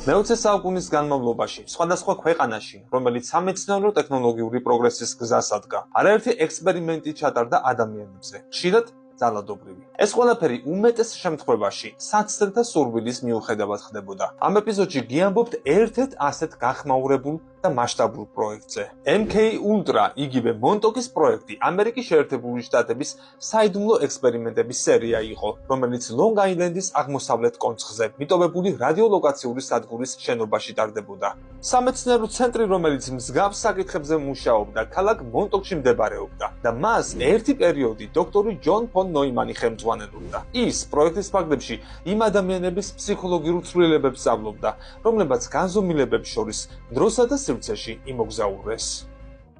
მე-20 საუკუნის განმავლობაში სხვადასხვა ქვეყანაში, რომელიც სამეცნიერო ტექნოლოგიური პროგრესის გზას ადგა, არაერთი ექსპერიმენტი ჩატარდა ადამიანებზე, ხშირად ძალადობრივი. ეს ყველაფერი უმეტეს შემთხვევაში საცდელთა სურვილის მიუხედავად ხდებოდა. ამ ეპიზოდში გიამბობთ ერთ-ერთ ასეთ გახმაურებულ და მასშტაბურ პროექტზე. MK Ultra, იგივე მონტოკის პროექტი, ამერიკის შეერთებული შტატების საიდუმლო ექსპერიმენტების სერია იყო, რომელიც Long Island-ის აღმოსავლეთ კონცხზე მიტოვებული რადიოლოკაციური სადგურის შენობაში ტარდებოდა. სამეცნიერო ცენტრი, რომელიც მსგავს საკითხებზე მუშაობდა, ქალაქ მონტოკში მდებარეობდა და მას ერთი პერიოდი დოქტორი ჯონ ფონ ნოიმანი ხელმძღვანელობდა. ის პროექტის ფარგლებში იმ ადამიანების ფსიქოლოგიურ ცვლილებებს სწავლობდა, რომლებაც განზომილებებს შორის დროსა და სივრცეში იმოგზაურეს.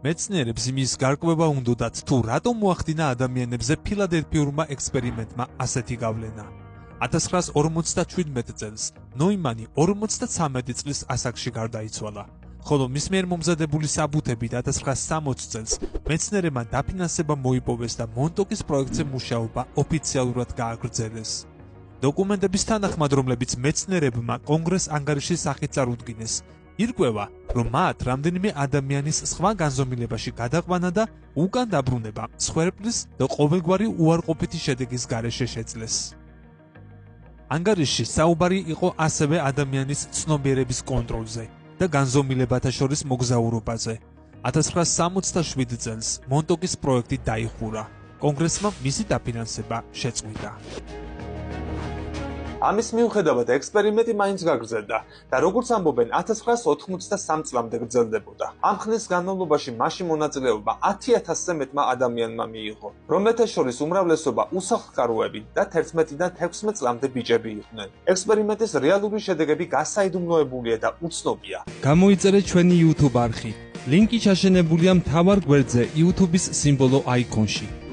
მეცნიერებს იმის გარკვევა უნდოდათ, თუ რატომ მოახდინა ადამიანებზე ფილადელფიურმა ექსპერიმენტმა ასეთი გავლენა. 1957 წელს ნოიმანი 53 წლის ასაკში გარდაიცვალა. ხოლო მის მიერ მომზადებული საბუთებით 1960 წელს მეცნიერებმა დაფინანსება მოიპოვეს და მონტოკის პროექტზე მუშაობა ოფიციალურად გააგრძელეს. დოკუმენტების თანახმად, რომლებიც მეცნიერებმა კონგრეს ანგარიშის სახით წარუდგინეს, ირკვევა, რომ მათ რამდენიმე ადამიანის სხვა განზომილებაში გადაყვანა და უკან დაბრუნება მსხვერპლის და ყოველგვარი უარყოფითი შედეგის გარეშე შეძლეს. ანგარიში საუბარი იყო ასევე ადამიანის ცნობიერების კონტროლზე და განზომილებათა შორის მოგზაურობაზე. 1967 წელს მონტოკის პროექტი დაიხურა. კონგრესმა მისი დაფინანსება შეწყვიტა. ამის მიუხედავად ექსპერიმენტი მაინც გაგრძელდა და როგორც ამბობენ 1983 წლამდე გრძელდებოდა. ამ ხნის განმავლობაში მასში მონაწილეობა 10,000-ზე მეტმა ადამიანმა მიიღო, რომელთა შორის უმრავლესობა უსახლკაროები და 11-დან 16 წლამდე ბიჭები იყვნენ. ექსპერიმენტის რეალური შედეგები გასაიდუმლოებულია და უცნობია. გამოიწერეთ ჩვენი YouTube არხი. ლინკი ჩაშენებულია მთავარ გვერდზე YouTube-ის სიმბოლო აიკონში.